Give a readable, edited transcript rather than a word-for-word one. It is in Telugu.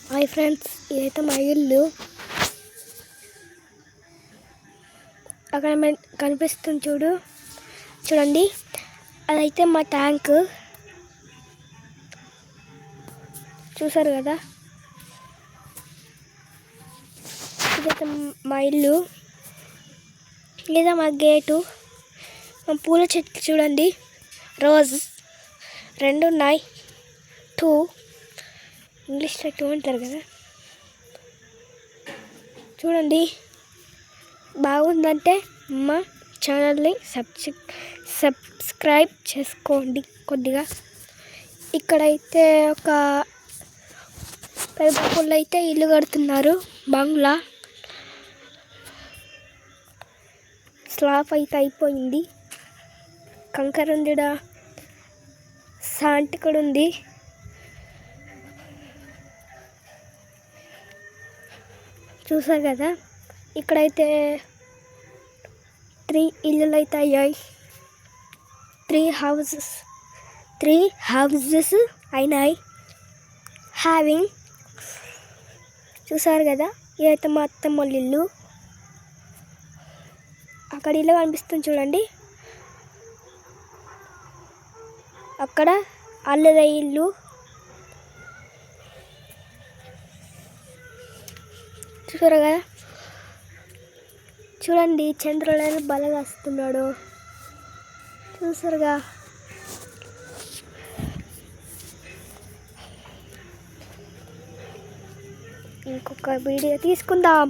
హాయ్ ఫ్రెండ్స్, ఇదైతే మా ఇల్లు. అక్కడ కనిపిస్తుంది చూడండి, అదైతే మా ట్యాంక్. చూసారు కదా, ఇదైతే మా ఇల్లు. లేదా మా గేటు. మా పూల చెట్లు చూడండి, రోజ్ 2 ఉన్నాయి. 2 ఇంగ్లీష్లో 2 అంటారు కదా. చూడండి, బాగుందంటే మా ఛానల్ని సబ్స్క్రైబ్ చేసుకోండి కొద్దిగా. ఇక్కడైతే ఒక పెద్ద పుల్ల అయితే ఇల్లు కడుతున్నారు, బంగ్లా. స్లాబ్ అయితే అయిపోయింది. కంకర ఉంది, శాంట్ కూడా ఉంది. చూసారు కదా, ఇక్కడైతే 3 ఇల్లులు అయితే అయ్యాయి. 3 హౌసెస్ అయినాయి. చూసారు కదా, ఇదైతే మా అత్తమ్మ వాళ్ళ ఇల్లు. అక్కడ ఇల్లు కనిపిస్తుంది చూడండి, అక్కడ అల్లద ఇల్లు. చూసారు కదా, చూడండి చంద్రుడు బలగా వస్తున్నాడు. చూసారుగా, ఇంకొక వీడియో తీసుకుందాం.